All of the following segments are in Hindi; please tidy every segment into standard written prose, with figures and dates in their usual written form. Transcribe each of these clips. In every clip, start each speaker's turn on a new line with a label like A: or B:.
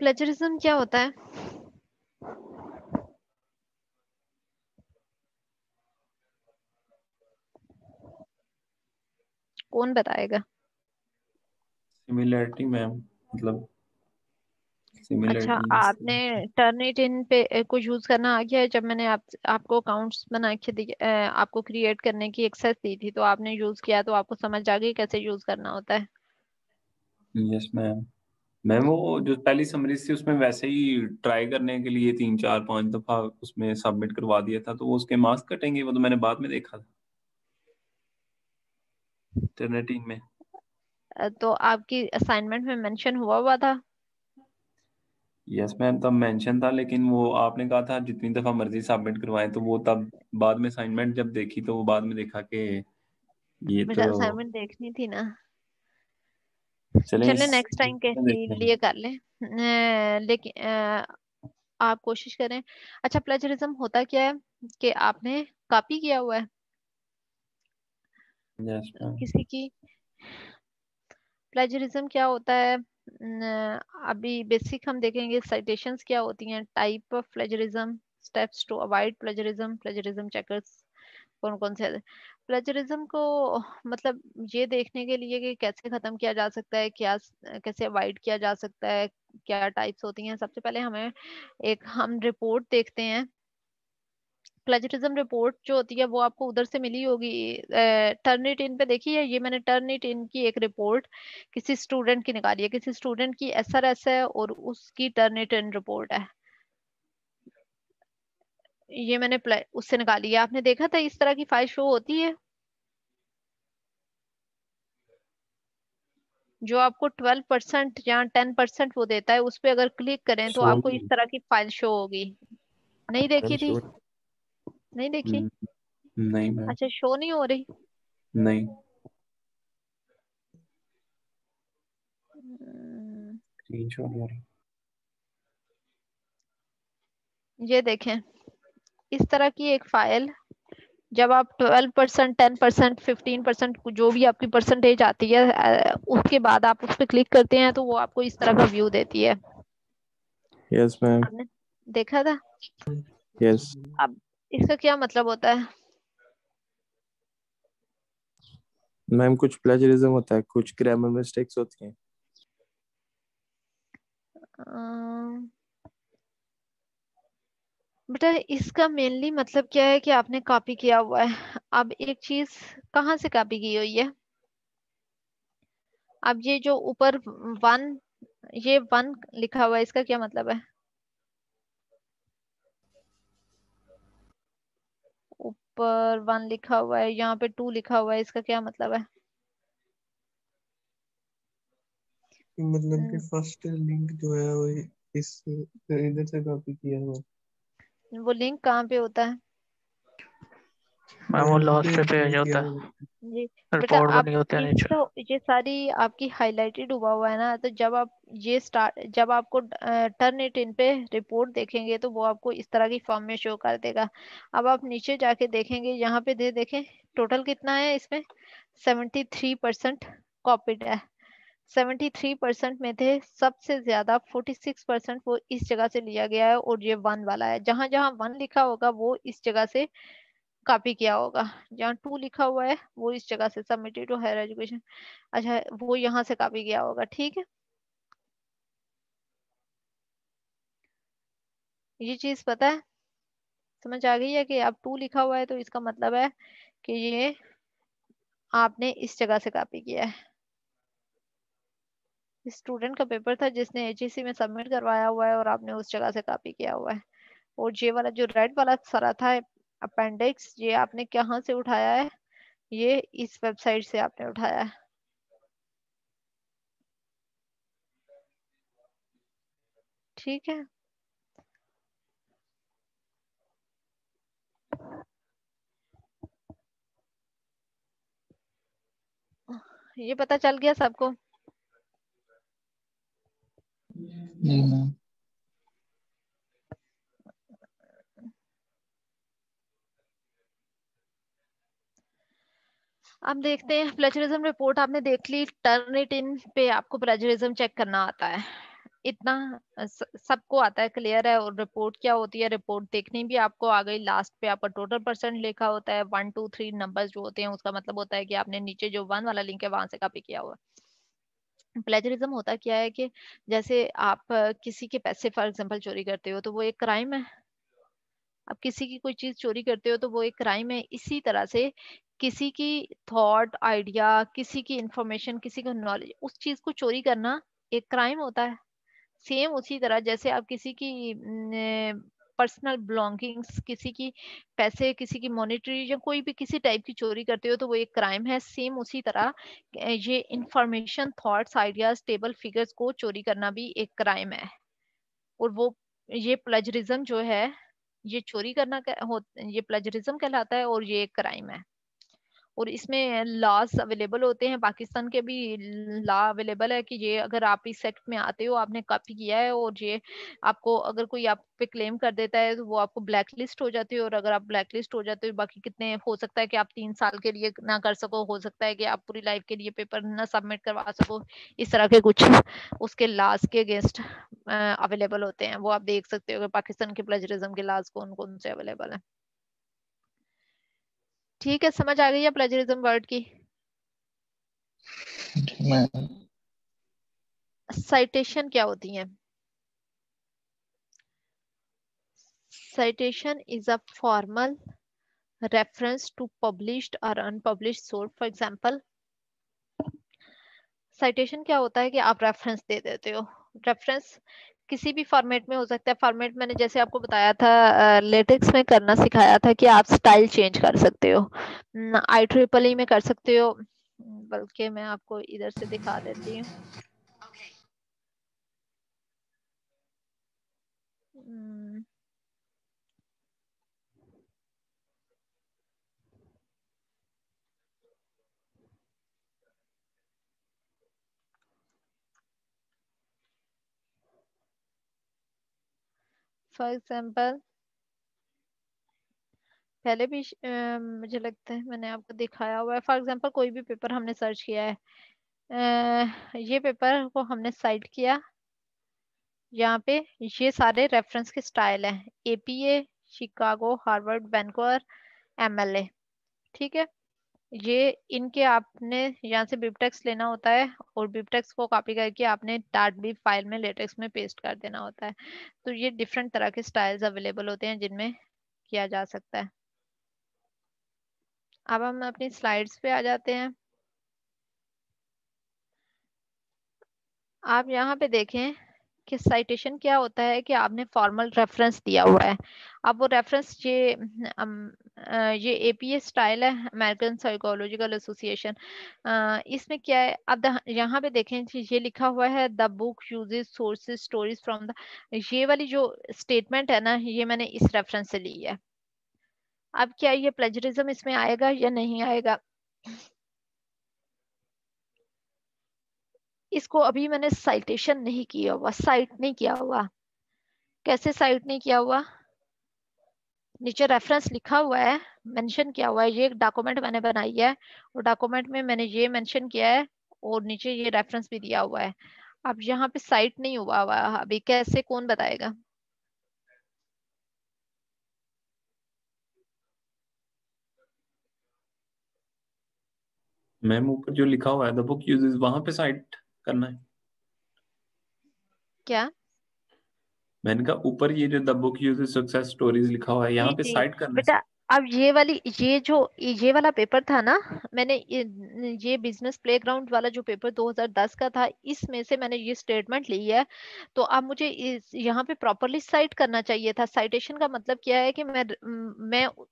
A: प्लेजरिज्म क्या होता है? कौन बताएगा?
B: सिमिलरिटी मैम, मतलब
A: अच्छा,
B: सिमिलरिटी।
A: आपने टर्निटिन पे को यूज करना आ गया है? जब मैंने आपको अकाउंट्स बना के आपको क्रिएट करने की एक्सेस दी थी तो आपने यूज किया, तो आपको समझ आ गई कैसे यूज करना होता है?
B: Yes ma'am. मैम वो जो पहली समरी थी उसमें वैसे ही ट्राई करने के लिए 3 4 5 दफा उसमें सबमिट करवा दिया था, तो वो उसके मार्क्स कटेंगे, वो तो मैंने बाद में देखा था टर्निटिन में।
A: तो आपकी असाइनमेंट में मेंशन हुआ हुआ था?
B: यस मैम, तब मेंशन था, लेकिन वो आपने कहा था जितनी दफा मर्जी सबमिट करवाएं, तो वो तब बाद में असाइनमेंट जब देखी तो वो बाद में देखा कि ये
A: मुझे
B: तो।
A: असाइनमेंट देखनी थी ना।
B: चलें
A: चले
B: इस
A: नेक्स्ट टाइम के
B: देखते हैं।
A: लिए कर लें। लेकिन आप कोशिश करें। अच्छा, प्लेजरिज्म होता क्या है कि आपने कॉपी किया हुआ है
B: यस मैम।
A: किसी की। प्लेजरिज्म क्या होता है? अभी बेसिक हम देखेंगे। साइटेशंस क्या होती हैं, type of plagiarism, steps to avoid plagiarism, plagiarism checkers, कौन कौन से। प्लेजरिज्म को मतलब ये देखने के लिए कि कैसे खत्म किया जा सकता है, क्या कैसे अवॉइड किया जा सकता है, क्या टाइप्स होती हैं। सबसे पहले हमें एक हम रिपोर्ट देखते हैं। प्लेजरिज्म रिपोर्ट जो होती है वो आपको उधर से मिली होगी। टर्निटिन पे देखी है, ये मैंने टर्निटिन की एक रिपोर्ट किसी स्टूडेंट की निकाली है। किसी स्टूडेंट की एसआरएस है और उसकी टर्निटिन रिपोर्ट है। ये मैंने उससे निकाली है। आपने देखा था इस तरह की फाइल शो होती है? जो आपको 12% या 10% वो देता है, उस पे अगर क्लिक करें तो
B: शो
A: आपको इस
B: नहीं।
A: तरह की फाइल शो होगी। नहीं
B: मैम
A: देखी थी?
B: शो।
A: नहीं देखी?
B: नहीं मैम।
A: अच्छा, शो नहीं हो रही।
B: नहीं।
A: हम्म,
B: स्क्रीनशॉट यार।
A: ये देखें, इस तरह की एक फाइल। जब आप 12%, 10%, 15%, जो भी आपकी परसेंटेज आती है, उसके बाद आप उस पर क्लिक करते हैं तो वो आपको इस तरह का व्यू देती है।
B: Yes ma'am.
A: आपने देखा था?
B: यस
A: अब इसका क्या मतलब होता है?
B: मैम, कुछ प्लेजरिज्म होता है, कुछ ग्रामर मिस्टेक्स होती हैं।
A: अम्म, बेटा, इसका मेनली मतलब क्या है कि आपने कॉपी किया हुआ है। अब एक चीज कहाँ से कॉपी की हुई है? अब ये जो ऊपर वन, ये वन लिखा हुआ है, इसका क्या मतलब है? ऊपर वन लिखा हुआ है, यहाँ पे टू लिखा हुआ है, इसका क्या मतलब है?
C: मतलब कि
A: हम्म,
C: फर्स्ट लिंक जो है वो इस इधर से कॉपी किया हुआ
A: वो लिंक कहाँ पे होता है?
D: मैम वो लास्ट
C: नीचे
D: पे
C: ड्रैग
D: पेज
C: किया
D: होता है,
C: हुआ।
A: जी बेटा,
D: रिपोर्ट
A: आप
D: बनी होती है नीचे।
A: इसका ये सारी आपकी हाइलाइटेड हुआ हुआ है ना, तो जब आप ये स्टार्ट, जब आपको टर्न इट इन पे रिपोर्ट देखेंगे तो वो आपको इस तरह की फॉर्म में शो कर देगा। अब आप नीचे जाके देखेंगे, यहाँ पे दे देखें टोटल कितना है इसमें। 73% कॉपीड है। 73% में थे, सबसे ज्यादा 46% वो इस जगह से लिया गया है, और ये वन वाला है। जहां जहां वन लिखा होगा वो इस जगह से कॉपी किया होगा। जहाँ टू लिखा हुआ है वो इस जगह से, सबमिटेड टू हायर एजुकेशन, अच्छा वो यहाँ से कॉपी किया होगा। ठीक है, ये चीज पता है, समझ आ गई है कि अब टू लिखा हुआ है तो इसका मतलब है कि ये आपने इस जगह से कॉपी किया है। स्टूडेंट का पेपर था जिसने एचईसी में सबमिट करवाया हुआ है और आपने उस जगह से कॉपी किया हुआ है। और ये वाला जो रेड वाला सारा था अपेंडिक्स, ये आपने कहाँ से उठाया है? ये इस वेबसाइट से आपने उठाया है। ठीक है, ये पता चल गया सबको?
D: जी मैम।
A: अब देखते हैं प्लेजरिज्म रिपोर्ट आपने देख ली। टर्न इट इन पे आपको प्लेजरिज्म चेक करना आता है। इतना सबको आता है, क्लियर है। और रिपोर्ट क्या होती है, रिपोर्ट देखनी भी आपको आ गई। लास्ट पे आपका टोटल परसेंट लिखा होता है, 1 2 3 नंबर्स जो होते हैं, उसका मतलब होता है कि आपने नीचे जो 1 वाला लिंक है वहां से कॉपी किया हुआ। प्लेजरिज्म होता क्या है कि जैसे आप किसी के पैसे फॉर एग्जांपल चोरी करते हो तो वो एक क्राइम है। आप किसी की कोई चीज चोरी करते हो तो वो एक क्राइम है। इसी तरह से किसी की थॉट, आइडिया, किसी की इंफॉर्मेशन, किसी का नॉलेज, उस चीज को चोरी करना एक क्राइम होता है। सेम उसी तरह जैसे आप किसी की पर्सनल बिलोंगिंग्स, किसी की पैसे, किसी की मॉनेटरी या कोई भी किसी टाइप की चोरी करते हो तो वो एक क्राइम है। सेम उसी तरह ये information, thoughts, ideas, table, figures को चोरी करना भी एक क्राइम है। और वो ये प्लेजरिज्म जो है, ये चोरी करना ये प्लेजरिज्म कहलाता है और ये एक क्राइम है। और इसमें लॉस अवेलेबल होते हैं, पाकिस्तान के भी लॉ अवेलेबल है कि ये अगर आप इस सेक्ट में आते हो, आपने कॉपी किया है और ये आपको अगर कोई आप पे क्लेम कर देता है तो वो आपको ब्लैक लिस्ट हो जाती है। और अगर आप ब्लैक लिस्ट हो जाते हो, बाकी कितने हो सकता है कि आप 3 साल के लिए ना कर सको, हो सकता है कि आप पूरी लाइफ के लिए पेपर ना सबमिट करवा सको। इस तरह के कुछ उसके लॉज के अगेंस्ट अवेलेबल होते हैं, वो आप देख सकते हो कि पाकिस्तान के प्लेजरिज्म के लॉज कौन कौन से अवेलेबल है। ठीक है, समझ आ गई है प्लेजरिज्म वर्ड की?
D: जी मैम।
A: साइटेशन क्या होती है? Citation is a formal reference to published or unpublished source. For example, citation क्या होता है कि आप रेफरेंस दे देते हो। रेफरेंस किसी भी फॉर्मेट में हो सकता है। फॉर्मेट मैंने जैसे आपको बताया था, लेटेक्स में करना सिखाया था कि आप स्टाइल चेंज कर सकते हो, IEEE में कर सकते हो। बल्कि मैं आपको इधर से दिखा देती हूँ। फॉर एग्जाम्पल, पहले भी मुझे लगता है मैंने आपको दिखाया हुआ है। फॉर एग्जांपल कोई भी पेपर हमने सर्च किया है, ये पेपर को हमने साइट किया, यहाँ पे ये सारे रेफरेंस के स्टाइल हैं, APA, Chicago, Harvard, Vancouver, MLA। ठीक है, ये इनके आपने यहाँ से बिबटेक्स लेना होता है और बिबटेक्स को कॉपी करके आपने डाट बी फाइल में लेटेक्स में पेस्ट कर देना होता है। तो ये डिफरेंट तरह के स्टाइल्स अवेलेबल होते हैं जिनमें किया जा सकता है। अब हम अपनी स्लाइड्स पे आ जाते हैं। आप यहाँ पे देखें कि साइटेशन क्या होता है कि आपने फॉर्मल रेफरेंस दिया हुआ है। अब वो रेफरेंस ये APA स्टाइल है, अमेरिकन साइकोलॉजिकल एसोसिएशन। इसमें क्या है, अब यहाँ पे देखें कि ये लिखा हुआ है the book uses sources stories from the, ये वाली जो स्टेटमेंट है ना, ये मैंने इस रेफरेंस से ली है। अब क्या ये प्लेजरिज्म इसमें आएगा या नहीं आएगा? इसको अभी मैंने साइटेशन नहीं किया हुआ, साइट नहीं किया हुआ। कैसे साइट नहीं किया हुआ? नीचे रेफरेंस लिखा हुआ है, मेंशन किया हुआ है, ये एक डॉक्यूमेंट मैंने बनाई है और डॉक्यूमेंट में मैंने ये मेंशन किया है और नीचे ये रेफरेंस भी दिया हुआ है। अब यहाँ पे साइट नहीं हुआ हुआ अभी, कैसे, कौन बताएगा?
B: मैम ऊपर जो लिखा हुआ है द बुक यूजेस, वहां पे साइट करना है।
A: क्या?
B: मैंने कहा ऊपर ये जो the book uses success stories लिखा हुआ है,
A: जी
B: यहाँ पे
A: जी
B: साइट करना है।
A: बेटा, अब ये वाला पेपर था ना, मैंने ये बिजनेस प्लेग्राउंड वाला जो पेपर 2010 का था, इसमें से मैंने ये स्टेटमेंट ली है। तो अब मुझे यहाँ पे प्रॉपरली साइट करना चाहिए था। साइटेशन का मतलब क्या है कि मैं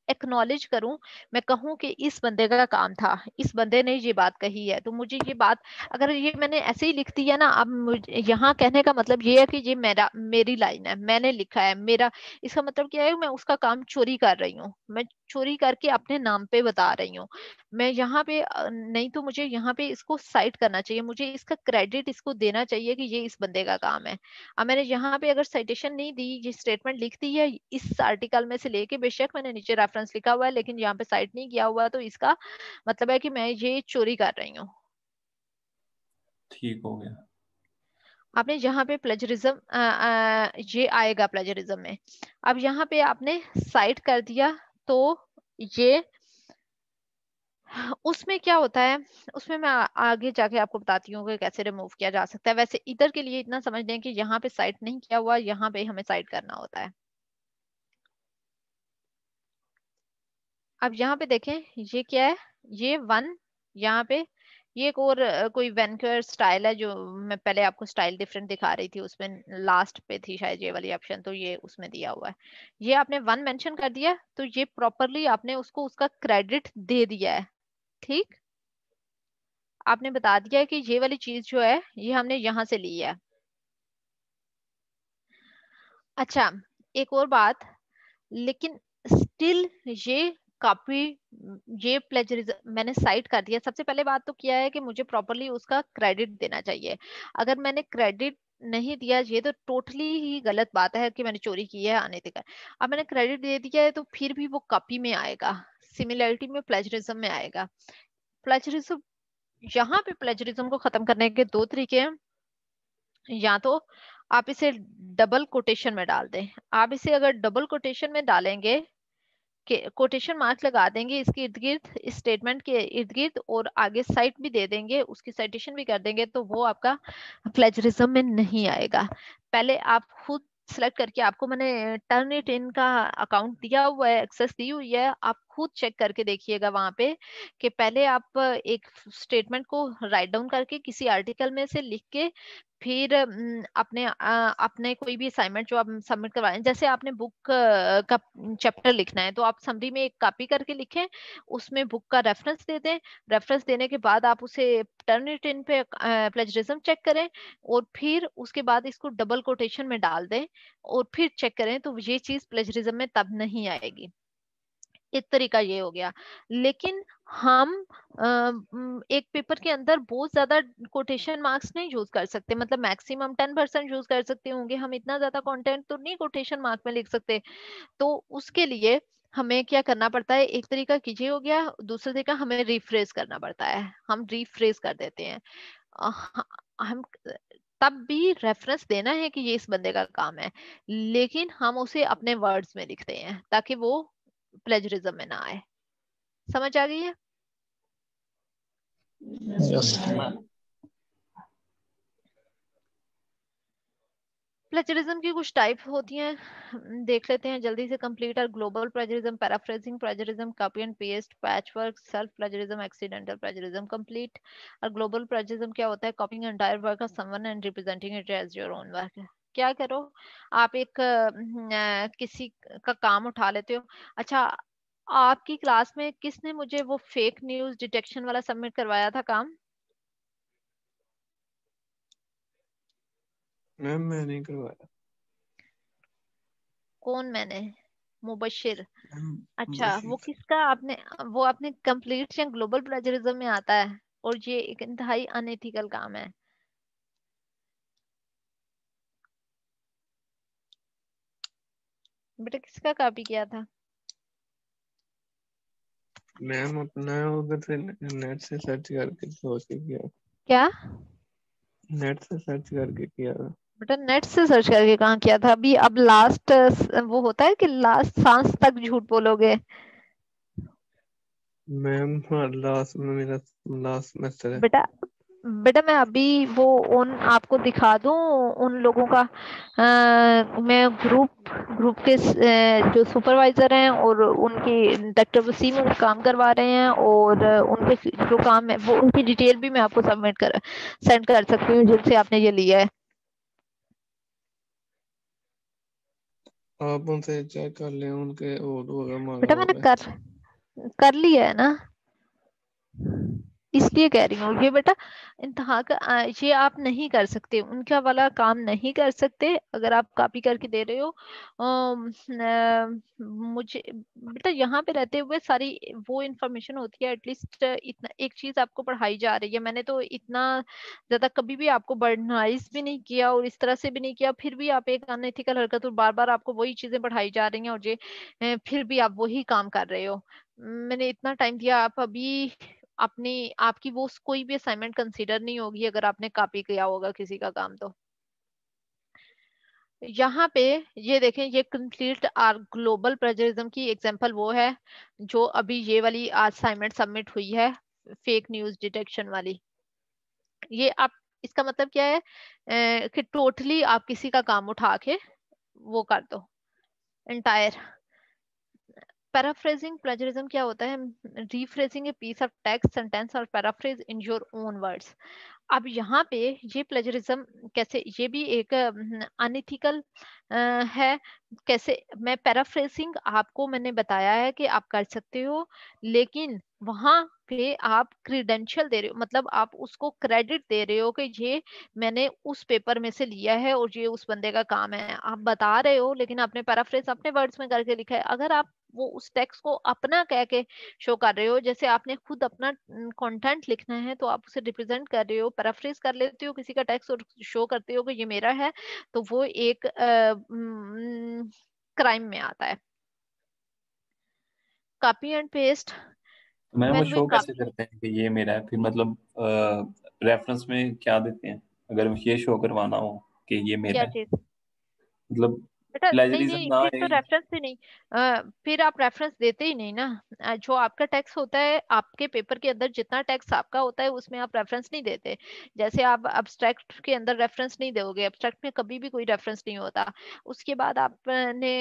A: एक्नॉलेज करूं, मैं कहूं कि इस बंदे का काम था, इस बंदे ने ये बात कही है। तो मुझे ये बात, अगर ये मैंने ऐसे ही लिख दी है ना, अब यहाँ कहने का मतलब ये है कि ये मेरी लाइन है, मैंने लिखा है, मेरा, इसका मतलब क्या है, मैं उसका काम चोरी कर रही हूँ, मैं चोरी करके अपने नाम पे बता रही हूँ। मैं यहाँ पे नहीं तो मुझे यहाँ पे इसको साइट करना चाहिए, मुझे इसका क्रेडिट इसको देना चाहिए कि ये इस बंदे का काम है। अब मैंने यहाँ पे अगर साइटेशन नहीं दी, ये स्टेटमेंट लिख दी है इस आर्टिकल में से लेके, बेशक मैंने नीचे रेफरेंस लिखा हुआ है लेकिन यहाँ पे साइट नहीं किया हुआ, तो इसका मतलब है कि मैं ये चोरी कर रही हूँ।
B: ठीक हो गया।
A: आपने जहाँ पे प्लेजरिज्म ये आएगा प्लेजरिज्म में, अब यहाँ पे आपने साइट कर दिया तो ये उसमें क्या होता है, उसमें मैं आगे जाके आपको बताती हूँ कि कैसे रिमूव किया जा सकता है। वैसे इधर के लिए इतना समझ लें कि यहाँ पे साइट नहीं किया हुआ, यहाँ पे हमें साइट करना होता है। अब यहाँ पे देखें ये क्या है, ये 1 यहाँ पे, ये एक और कोई वेनक्यूर स्टाइल है जो मैं पहले आपको स्टाइल डिफरेंट दिखा रही थी, उसमें लास्ट पे थी शायद ये वाली ऑप्शन, तो ये उसमें दिया हुआ है। ये आपने 1 मेंशन कर दिया तो ये प्रॉपरली आपने उसको उसका क्रेडिट दे दिया है। ठीक, आपने बता दिया है कि ये वाली चीज जो है ये हमने यहां से ली है। अच्छा, एक और बात, लेकिन स्टिल ये कॉपी, ये प्लेजरिज्म मैंने साइट कर दिया। सबसे पहले बात तो किया है कि मुझे प्रॉपरली उसका क्रेडिट देना चाहिए। अगर मैंने क्रेडिट नहीं दिया ये तो टोटली ही गलत बात है कि मैंने चोरी की है अनएथिकल। अब मैंने क्रेडिट दे दिया है तो फिर भी वो कॉपी में आएगा, सिमिलरिटी में प्लेजरिज्म में आएगा। प्लेजरिज्म, यहाँ पे प्लेजरिज्म को खत्म करने के 2 तरीके हैं। या तो आप इसे डबल कोटेशन में डाल दें। आप इसे अगर डबल कोटेशन में डालेंगे, कोटेशन मार्क लगा देंगे इसके इर्द गिर्द, इस स्टेटमेंट के इर्द गिर्द, और आगे साइट भी दे देंगे, उसकी साइटेशन भी कर देंगे, तो वो आपका प्लेजरिज्म में नहीं आएगा। पहले आप खुद सेलेक्ट करके, आपको मैंने टर्निटिन का अकाउंट दिया हुआ है, एक्सेस दी हुई है, आप खुद चेक करके देखिएगा वहां पे कि पहले आप एक स्टेटमेंट को राइट डाउन करके किसी आर्टिकल में से लिख के फिर अपने कोई भी असाइनमेंट जो आप सबमिट करवा रहे हैं, जैसे आपने बुक का चैप्टर लिखना है तो आप समरी में एक कॉपी करके लिखें, उसमें बुक का रेफरेंस दे दें। रेफरेंस देने के बाद आप उसे टर्निटिन पे प्लेजरिज्म चेक करें, और फिर उसके बाद इसको डबल कोटेशन में डाल दें और फिर चेक करें, तो ये चीज प्लेजरिज्म में तब नहीं आएगी। एक तरीका ये हो गया। लेकिन हम एक पेपर के अंदर बहुत ज्यादा कोटेशन मार्क्स नहीं यूज कर सकते, मतलब मैक्सिमम 10% यूज कर सकते होंगे, हम इतना ज्यादा कंटेंट तो नहीं कोटेशन मार्क में लिख सकते। तो उसके लिए हमें क्या करना पड़ता है, एक तरीका कीजिए हो गया, दूसरा तरीका हमें रिफ्रेश करना पड़ता है। हम रिफ्रेश कर देते हैं। हम तब भी रेफरेंस देना है कि ये इस बंदे का काम है, लेकिन हम उसे अपने वर्ड्स में लिखते हैं ताकि वो प्लेजरिज्म में ना आए। समझ आ गई है?
D: Yes ma'am.
A: प्लेजरिज्म की कुछ टाइप होती हैं, देख लेते हैं जल्दी से। कंप्लीट और global plagiarism, paraphrasing plagiarism, copy and paste, patchwork, self plagiarism, accidental plagiarism. Complete और ग्लोबल प्लेजरिज्म क्या होता है? Copying entire work of someone and representing it as your own work. क्या करो, आप एक किसी का काम उठा लेते हो। अच्छा, आपकी क्लास में किसने मुझे वो फेक न्यूज डिटेक्शन वाला सबमिट करवाया था काम?
C: मैम मैं नहीं करवाया।
A: कौन? मैंने? मुबशिर।
C: मैम
A: अच्छा, वो
C: बशीर।
A: किसका आपने, वो आपने कंप्लीट या ग्लोबल प्लेजरिज्म में आता है, और ये एक इंतहाई अनएथिकल काम है। बेटा किसका कॉपी किया था?
C: मैम अपना उधर से नेट से सर्च करके सोच के किया।
A: क्या?
C: नेट से सर्च करके किया था।
A: बेटा नेट से सर्च करके कहाँ किया था अभी? अब लास्ट वो होता है कि लास्ट सांस तक झूठ बोलोगे।
C: मैम लास्ट में मेरा लास्ट सेमेस्टर है।
A: बेटा, बेटा मैं अभी वो उन आपको दिखा दूं उन लोगों का, मैं ग्रुप के जो सुपरवाइजर हैं और उनकी डॉक्टर वसीम वो काम करवा रहे हैं, और उनके जो काम है वो उनकी डिटेल भी मैं आपको सेंड कर सकती हूँ जिनसे आपने ये लिया है।
C: आप उनसे चेक कर लें, उनके और होगा मांगा
A: बेटा मैंने
C: होगा।
A: कर लिया है ना, इसलिए कह रही हूँ। ये बेटा इंतहा का ये आप नहीं कर सकते, उनका वाला काम नहीं कर सकते अगर आप कॉपी करके दे रहे हो। मुझे बेटा यहाँ पे रहते हुए सारी वो इंफॉर्मेशन होती है, एटलीस्ट इतना एक चीज आपको पढ़ाई जा रही है। मैंने तो इतना ज्यादा कभी भी आपको बर्डनाइज भी नहीं किया और इस तरह से भी नहीं किया, फिर भी आप एक अनएथिकल हरकत और बार बार आपको वही चीजें पढ़ाई जा रही हैं, और ये फिर भी आप वही काम कर रहे हो। मैंने इतना टाइम दिया, आप अभी अपनी आपकी वो कोई भी असाइनमेंट कंसीडर नहीं होगी अगर आपने कॉपी किया होगा किसी का काम तो। यहाँ पे ये देखें, ये कंप्लीट आर ग्लोबल प्लेजरिज्म की एग्जांपल वो है जो अभी ये वाली असाइनमेंट सबमिट हुई है, फेक न्यूज डिटेक्शन वाली। ये आप, इसका मतलब क्या है कि टोटली आप किसी का काम उठा के वो कर दो एंटायर। पैराफ्रेजिंग प्लेजरिज्म क्या होता है? Rephrasing a piece of text, sentence और paraphrase in your own words. अब यहाँ पे ये प्लेजरिज्म कैसे, ये भी एक अनइथिकल है। कैसे? मैं पैराफ्रेजिंग आपको मैंने बताया है कि आप कर सकते हो, लेकिन वहां पे आप क्रीडेंशियल दे रहे हो, मतलब आप उसको क्रेडिट दे रहे हो कि ये मैंने उस पेपर में से लिया है और ये उस बंदे का काम है। आप बता रहे हो लेकिन आपने पैराफ्रेज अपने वर्ड्स में करके लिखा है। अगर आप वो उस टेक्स्ट को अपना कह के शो कर रहे हो, जैसे आपने खुद अपना कंटेंट लिखना है तो आप उसे रिप्रेजेंट कर रहे हो, पैराफ्रेज कर लेते हो किसी का टेक्स्ट और शो करते हो कि ये मेरा है, तो वो एक क्राइम में आता है। कॉपी एंड पेस्ट,
B: मैम वो
A: व्हेन वी
B: शो कैसे
A: कॉपी,
B: करते हैं कि ये मेरा है? फिर मतलब रेफरेंस में क्या देते हैं अगर ये शो करवाना हो कि ये मेरा
A: क्या
B: है?
A: चीज
B: मतलब
A: बेटा? नहीं
B: प्लेजरिज्म
A: नहीं,
B: ना
A: फिर तो
B: आए।
A: रेफरेंस ही नहीं। फिर आप रेफरेंस देते ही नहीं ना। जो आपका टैक्स होता है, आपके पेपर के अंदर जितना टैक्स आपका होता है उसमें आप रेफरेंस नहीं देते। जैसे आप अब्स्ट्रैक्ट के अंदर रेफरेंस नहीं दोगे, अब्स्ट्रैक्ट में कभी भी कोई रेफरेंस नहीं होता। उसके बाद आपने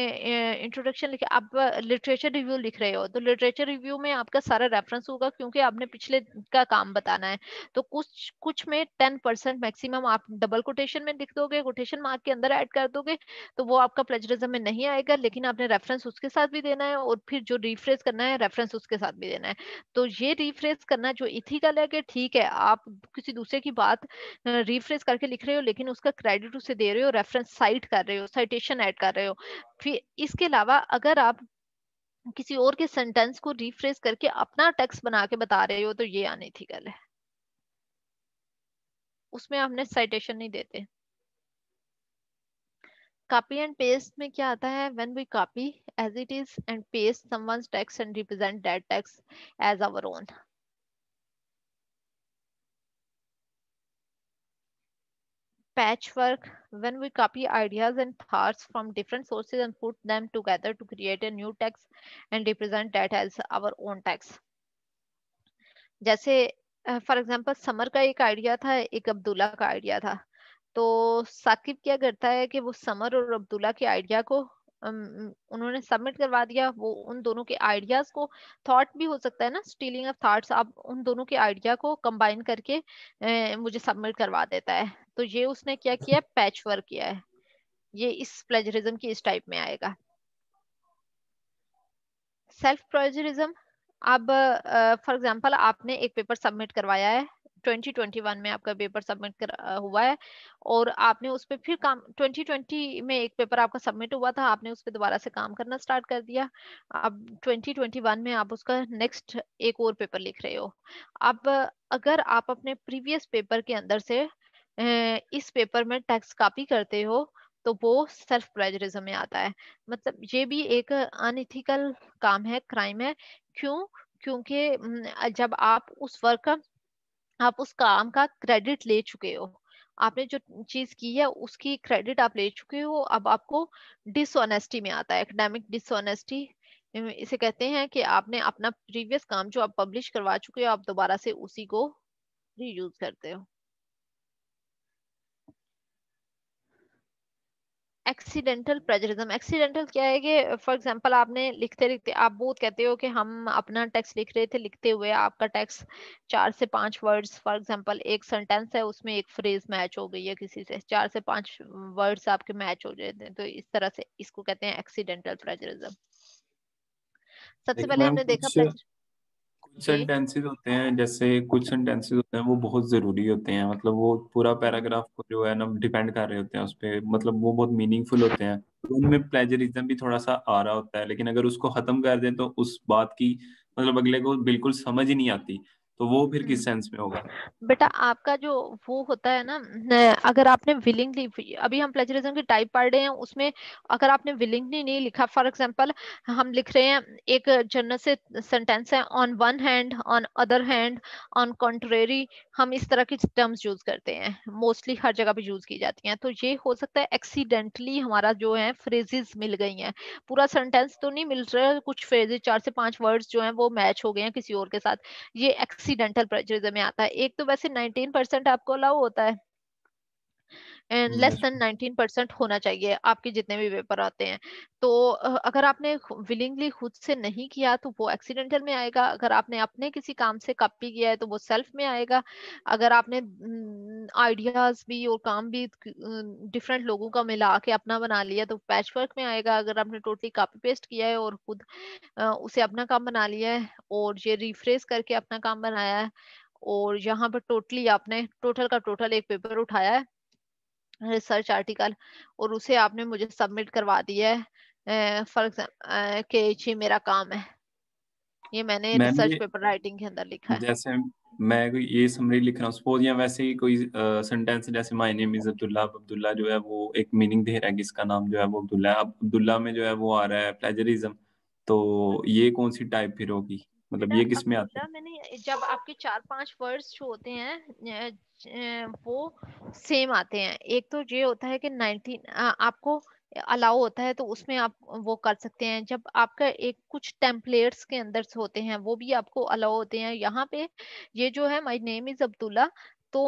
A: इंट्रोडक्शन लिखा, आप लिटरेचर रिव्यू लिख रहे हो तो लिटरेचर रिव्यू में आपका सारा रेफरेंस होगा क्योंकि आपने पिछले का काम बताना है। तो कुछ कुछ में 10% मैक्सिमम आप डबल कोटेशन में लिख दोगे, कोटेशन मार्क के अंदर ऐड कर दोगे, तो वो आपका प्लेजरिज्म में नहीं आएगा। लेकिन आपने रेफरेंस उसके साथ भी देना है और फिर जो रीफ्रेज करना है रेफरेंस उसके साथ भी देना है। तो ये रीफ्रेज करना जो इथिकल है कि ठीक है आप किसी दूसरे की बात रीफ्रेज करके लिख रहे हो लेकिन उसका क्रेडिट उसे दे रहे हो, रेफरेंस साइट कर रहे हो, साइटेशन ऐड कर रहे हो। फिर इसके अलावा अगर आप किसी और के सेंटेंस को रीफ्रेज करके अपना टेक्स्ट बना के बता रहे हो तो ये अनइथिकल है, उसमें हमने साइटेशन नहीं देते। कॉपी एंड पेस्ट में क्या आता है? When we copy as it is and paste someone's text and represent that text as our own. Patchwork, when we copy ideas and thoughts from different sources and put them together to create a new text and represent that as our own text। जैसे फॉर एग्जांपल समर का एक आइडिया था, एक अब्दुल्ला का आइडिया था। तो साकिब क्या करता है कि वो समर और अब्दुल्ला के आइडिया को उन्होंने सबमिट करवा दिया। वो उन दोनों के आइडियाज को, थॉट भी हो सकता है ना, स्टीलिंग ऑफ थॉट्स, आप उन दोनों के आइडिया को कंबाइन करके मुझे सबमिट करवा देता है। तो ये उसने क्या किया? पैच वर्क किया है। ये इस प्लेजरिज्म की इस टाइप में आएगा। सेल्फ प्लेजरिज्म, अब फॉर एग्जांपल आपने एक पेपर सबमिट करवाया है, 2021 में आपका पेपर हुआ है और आपने उस पर फिर काम, 2020 में एक पेपर आपका सबमिट हुआ था, आपने उस पर दोबारा से काम करना स्टार्ट कर दिया। अब 2021 में आप उसका नेक्स्ट एक और पेपर लिख रहे हो। अब अगर आप अपने प्रीवियस पेपर के अंदर से इस पेपर में टेक्स्ट कॉपी करते हो तो वो सेल्फ प्लेजरिज्म में आता है। मतलब ये भी एक अनइथिकल काम है, क्राइम है। क्यों? क्योंकि जब आप उस वर्क का, आप उस काम का क्रेडिट ले चुके हो, आपने जो चीज की है उसकी क्रेडिट आप ले चुके हो, अब आपको डिसऑनेस्टी में आता है, एकेडमिक डिसऑनेस्टी इसे कहते हैं कि आपने अपना प्रीवियस काम जो आप पब्लिश करवा चुके हो आप दोबारा से उसी को रीयूज करते हो। एक्सीडेंटल प्लेजरिज्म, एक्सीडेंटल क्या है कि फॉर एग्जांपल आपने लिखते लिखते, आप बहुत कहते हो कि हम अपना टेक्स्ट लिख रहे थे, लिखते हुए आपका टेक्स्ट 4 से 5 वर्ड्स, फॉर एग्जांपल एक सेंटेंस है उसमें एक फ्रेज मैच हो गई है किसी से, 4 से 5 वर्ड्स आपके मैच हो जाते हैं, तो इस तरह से इसको कहते हैं एक्सीडेंटल प्लेजरिज्म। सबसे
B: लेकिन
A: पहले
B: मैम
A: हमने देखा
B: कुछ
A: प्लेजर
B: कुछ
A: जी।
B: सेंटेंसेस होते हैं, जैसे कुछ सेंटेंसेस होते हैं वो बहुत जरूरी होते हैं, मतलब वो पूरा
A: हम्म,
B: पैराग्राफ को जो है ना डिपेंड कर रहे होते हैं उस पे, मतलब वो बहुत मीनिंगफुल होते हैं, तो उनमें प्लेजरिज्म भी थोड़ा सा आ रहा होता है। लेकिन अगर उसको खत्म कर दें तो उस बात की मतलब अगले को बिल्कुल समझ ही नहीं आती। तो वो फिर किस सेंस में होगा?
A: बेटा आपका जो वो होता है ना, अगर आपने विलिंगली, अभी हम प्लेजरिज्म की टाइप पढ़ रहे हैं, उसमें अगर आपने विलिंगली नहीं लिखा, फॉर एग्जांपल हम लिख रहे हैं एक जनरल से सेंटेंस है, on one hand, on other hand, on contrary, हम इस तरह की टर्म्स यूज करते हैं, मोस्टली हर जगह पे यूज की जाती हैं। तो ये हो सकता है एक्सीडेंटली हमारा जो है फ्रेजेस मिल गई हैं, पूरा सेंटेंस तो नहीं मिल रहा है, कुछ फ्रेजेस 4 से 5 वर्ड्स जो हैं वो मैच हो गए हैं किसी और के साथ, ये एक्सीडेंटल प्लेजरिज्म में आता है। एक तो वैसे 19% आपको अलाउ होता है, एंड लेस
B: Yes.
A: देन 19% होना चाहिए आपके जितने भी पेपर आते हैं। तो अगर आपने विलिंगली खुद से नहीं किया तो वो एक्सीडेंटल में आएगा, अगर आपने अपने किसी काम से कॉपी किया है तो वो सेल्फ में आएगा, अगर आपने आइडियाज भी और काम भी डिफरेंट लोगों का मिला के अपना बना लिया तो पैच वर्क में आएगा, अगर आपने टोटली कॉपी पेस्ट किया है और खुद उसे अपना काम बना लिया है और ये रिफ्रेश करके अपना काम बनाया है, और यहाँ पर टोटली आपने टोटल का टोटल एक पेपर उठाया है, रिसर्च आर्टिकल, और उसे आपने मुझे सबमिट करवा दिया है, फॉर एग्जाम्पल कि ये मेरा काम है, ये मैंने
B: मैम
A: रिसर्च
B: ये
A: पेपर राइटिंग के अंदर लिखा है।
B: जैसे मैं कोई ये समरी लिख रहा हूँ सपोज, या वैसे ही कोई सेंटेंस जैसे माय नेम इज अब्दुल्ला, अब अब्दुल्ला जो है वो एक मीनिंग दे रहा है कि इसका नाम जो है वो अब्दुल्ला है, अब अब्दुल्ला में जो है वो आ रहा है प्लेजरिज्म, तो ये कौन सी टाइप फिर होगी, मतलब
A: बेटा
B: ये किस में आती
A: अब्दुल्ला मैंने, जब आपके 4-5 वर्ड्स जो होते हैं वो सेम आते हैं, एक तो ये होता है कि 19 आपको अलाउ होता है तो उसमें आप वो कर सकते हैं, जब आपका एक कुछ टेम्पलेट्स के अंदर से होते हैं वो भी आपको अलाउ होते हैं। यहाँ पे ये जो है माय नेम इज अब्दुल्ला, तो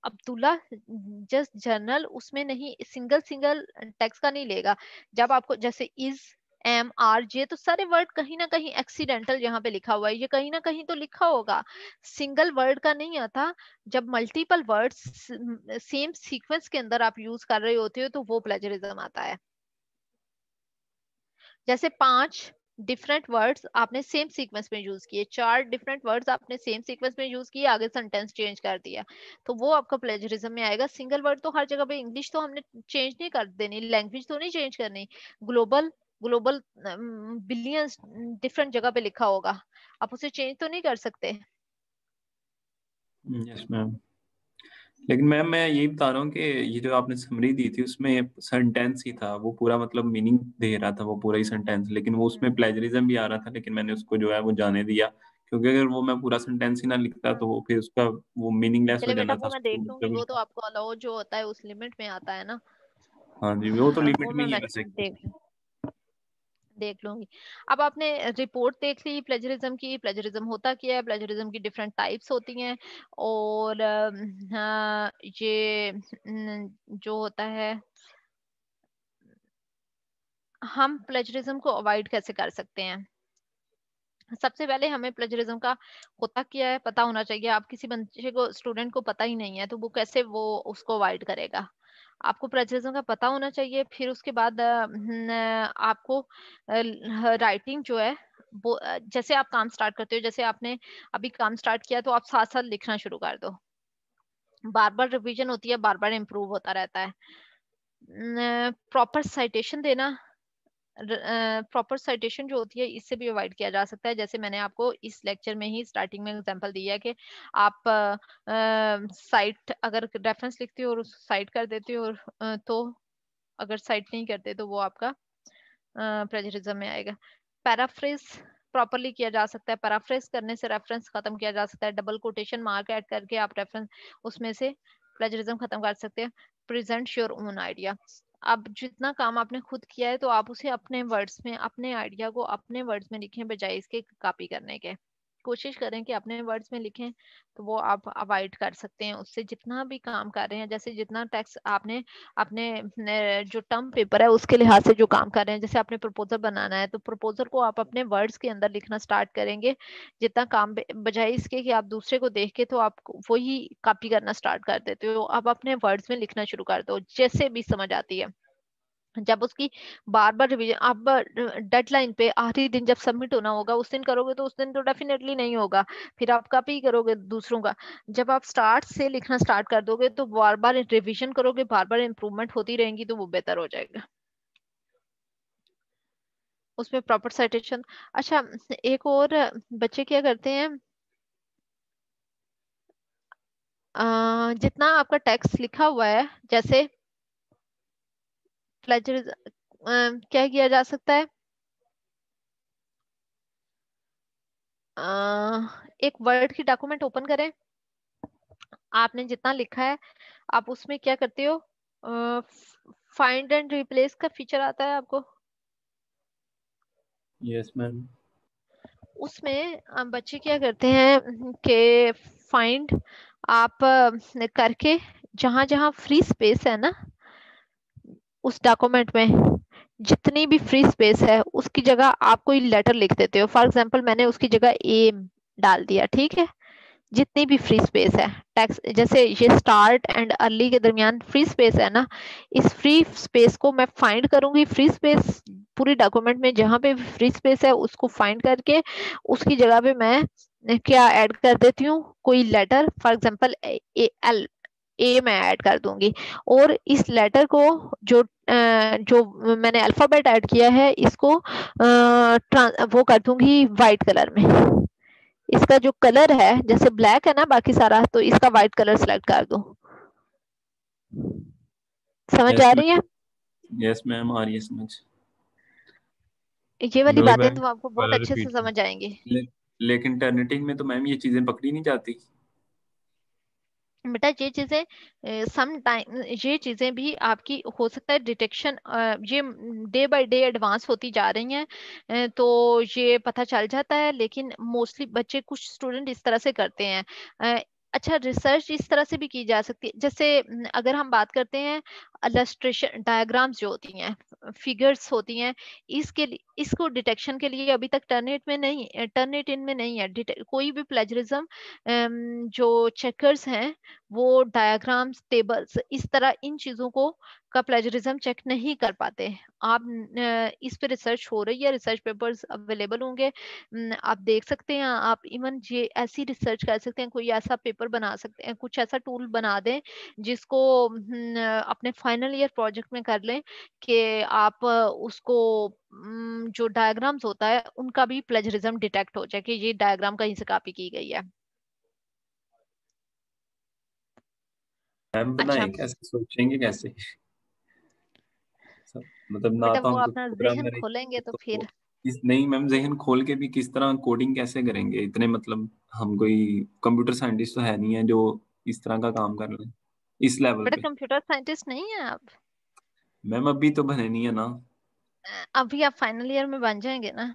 A: अब्दुल्ला जस्ट जनरल उसमें नहीं, सिंगल सिंगल टेक्स्ट का नहीं लेगा, जब आपको जैसे इज, एम, आर, जे, तो सारे वर्ड कहीं ना कहीं एक्सीडेंटल यहाँ पे लिखा हुआ है, ये कहीं ना कहीं तो लिखा होगा, सिंगल वर्ड का नहीं आता। जब मल्टीपल वर्ड्स सेम सीक्वेंस के अंदर आप यूज कर रहे होते हो तो वो प्लेजरिज्म आता है। जैसे 5 डिफरेंट वर्ड्स आपने सेम सीक्वेंस में यूज किए, 4 डिफरेंट वर्ड्स आपने सेम सीक्वेंस में यूज किए, आगे सेंटेंस चेंज कर दिया, तो वो आपका प्लेजरिज्म में आएगा। सिंगल वर्ड तो हर जगह पे, इंग्लिश तो हमने चेंज नहीं कर देनी, लैंग्वेज तो नहीं चेंज करनी, ग्लोबल ग्लोबल बिलियंस डिफरेंट जगह पे लिखा होगा, आप उसे चेंज तो नहीं कर सकते।
B: Yes ma'am. लेकिन मैम मैं यही बता रहा हूँ कि ये जो आपने समरी दी थी उसमें सेंटेंस ही था, वो पूरा मतलब मीनिंग दे रहा था वो पूरा ही सेंटेंस, लेकिन वो उसमें प्लेजरिज्म भी आ रहा था, लेकिन मैंने उसको जो है वो जाने दिया, क्योंकि अगर वो मैं पूरा सेंटेंस ही ना लिखता तो वो फिर उसका वो मीनिंगलेस हो
A: चले बेटा
B: जाना था
A: वो मैं देख लूंगी, वो
B: मतलब।
A: तो आपको अलाउ जो होता है उस लिमिट में आता है ना,
B: हाँ जी, वो तो
A: वो
B: लिमिट में
A: मैं
B: ही है वैसे।
A: देख लूंगी। अब आपने रिपोर्ट देख ली प्लेजरिज्म की, प्लेजरिज्म होता क्या है, प्लेजरिज्म की डिफरेंट टाइप्स होती हैं, और ये जो होता है हम प्लेजरिज्म को अवॉइड कैसे कर सकते हैं। सबसे पहले हमें प्लेजरिज्म का होता क्या है पता होना चाहिए। आप किसी बच्चे को, स्टूडेंट को पता ही नहीं है तो वो कैसे वो उसको अवॉइड करेगा। आपको प्लेजरिज्म का पता होना चाहिए, फिर उसके बाद आपको राइटिंग जो है वो जैसे आप काम स्टार्ट करते हो, जैसे आपने अभी काम स्टार्ट किया तो आप साथ साथ लिखना शुरू कर दो, बार बार रिवीजन होती है, बार बार इम्प्रूव होता रहता है। प्रॉपर साइटेशन देना, प्रॉपर साइटेशन जो होती है इससे भी अवॉइड किया जा सकता है। जैसे मैंने आपको इस लेक्चर में ही स्टार्टिंग में एग्जांपल दिया है कि आप साइट अगर रेफरेंस लिखते हो और उस साइट कर देते हो तो अगर साइट नहीं करते तो वो आपका प्लेजरिज्म में आएगा। पैराफ्रेज प्रॉपरली किया जा सकता है, पैराफ्रेज करने से रेफरेंस खत्म किया जा सकता है, डबल कोटेशन मार्क ऐड करके आप रेफरेंस उसमें से प्लेजरिज्म खत्म कर सकते हैं। प्रेजेंट योर ओन आइडिया, अब जितना काम आपने खुद किया है तो आप उसे अपने वर्ड्स में, अपने आइडिया को अपने वर्ड्स में लिखें बजाय इसके कॉपी करने के। कोशिश करें कि अपने वर्ड्स में लिखें, तो वो आप अवॉइड कर सकते हैं उससे। जितना भी काम कर रहे हैं, जैसे जितना टेक्स्ट आपने अपने जो टर्म पेपर है उसके लिहाज से जो काम कर रहे हैं, जैसे आपने प्रपोजल बनाना है तो प्रपोजल को आप अपने वर्ड्स के अंदर लिखना स्टार्ट करेंगे जितना काम, बजाय इसके कि आप दूसरे को देख के तो आप वही कॉपी करना स्टार्ट कर देते हो, आप अपने वर्ड्स में लिखना शुरू कर दो जैसे भी समझ आती है। जब उसकी बार बार रिवीजन, आप डेडलाइन पे आखिरी दिन जब सबमिट होना होगा उस दिन करोगे तो उस दिन तो डेफिनेटली नहीं होगा, फिर आप कॉपी करोगे दूसरों का। जब आप स्टार्ट से लिखना स्टार्ट कर दोगे तो बार बार रिवीजन करोगे, बार बार इंप्रूवमेंट होती रहेंगी तो वो बेहतर हो जाएगा। उसमें प्रॉपर साइटेशन। अच्छा, एक और बच्चे क्या करते हैं जितना आपका टेक्स्ट लिखा हुआ है, जैसे प्लेजरिज्म क्या किया जा सकता है, एक वर्ड की डॉक्यूमेंट ओपन करें, आपने जितना लिखा है आप उसमें क्या करते हो, फाइंड एंड रिप्लेस का फीचर आता है आपको,
B: यस मैम।
A: उसमें बच्चे क्या करते हैं कि फाइंड आप करके जहां जहां फ्री स्पेस है ना उस डॉक्यूमेंट में, जितनी भी फ्री स्पेस है उसकी जगह आप कोई लेटर लिख देते हो। फॉर एग्जांपल मैंने उसकी जगह ए डाल दिया, ठीक है, जितनी भी फ्री स्पेस है टेक्स्ट, जैसे ये स्टार्ट एंड अर्ली के दरमियान फ्री स्पेस है ना, इस फ्री स्पेस को मैं फाइंड करूंगी, फ्री स्पेस पूरी डॉक्यूमेंट में जहां पे फ्री स्पेस है उसको फाइंड करके उसकी जगह पे मैं क्या ऐड कर देती हूँ, कोई लेटर, फॉर एग्जांपल एल, ए मैं ऐड कर दूंगी, और इस लेटर को जो मैंने अल्फाबेट ऐड किया है इसको वो कर दूंगी वाइट कलर में, इसका जो कलर है जैसे ब्लैक है ना बाकी सारा, तो इसका व्हाइट कलर सेलेक्ट कर दो। समझ
B: यस
A: आ
B: मैम।
A: रही है?
B: यस मैम, आ रही है समझ।
A: ये वाली
E: नहीं
A: बातें
E: मैम,
A: तो आपको बहुत
E: दोबारा
A: अच्छे से
E: रिपीट
A: समझ आएंगी।
B: लेकिन टर्निटिंग में तो मैम ये चीजें पकड़ी नहीं जाती।
A: बेटा ये चीजें सम टाइम, ये चीजें भी आपकी हो सकता है डिटेक्शन, ये डे बाय डे एडवांस होती जा रही हैं, तो ये पता चल जाता है, लेकिन मोस्टली बच्चे, कुछ स्टूडेंट इस तरह से करते हैं। अच्छा, रिसर्च इस तरह से भी की जा सकती है, जैसे अगर हम बात करते हैं इलस्ट्रेशन डायग्राम्स जो होती हैं, फिगर्स होती हैं, इसके लिए, इसको डिटेक्शन के लिए अभी तक टर्निट में नहीं, टर्निट इन में नहीं है कोई भी प्लेजरिज्म, जो चेकर्स हैं वो डायग्राम्स, टेबल्स, इस तरह इन चीजों को का प्लेजरिज्म चेक नहीं कर पाते। आप इस पे रिसर्च हो रही है, रिसर्च पेपर्स अवेलेबल होंगे, आप देख सकते हैं, आप इवन ये ऐसी रिसर्च कर सकते हैं, कोई ऐसा पेपर बना सकते हैं, कुछ ऐसा टूल बना दें जिसको अपने फाइनल ईयर प्रोजेक्ट में कर लें कि आप उसको जो डायग्राम्स होता है उनका भी प्लेजरिज्म डिटेक्ट हो जाए कि ये डायग्राम कहीं से कॉपी की गई है।
B: मैम
A: अच्छा
B: बनाए कैसे, सोचेंगे कैसे मतलब ना
A: बेटा,
B: तो
A: वो
B: हम कुछ
A: अपना
B: प्रोग्राम
A: जहन खोलेंगे
B: करेंगे
A: तो
B: तो
A: फिर।
B: इस नहीं मैम, जहन खोल के भी किस तरह कोडिंग कैसे करेंगे इतने, मतलब हम कोई कंप्यूटर साइंटिस्ट तो है नहीं है जो इस तरह का काम कर लें इस लेवल
A: बेटा
B: पे।
A: कंप्यूटर साइंटिस्ट नहीं है आप,
B: मैम अभी तो बने नहीं है ना।
A: अभी आप फाइनल ईयर में बन जाएंगे ना,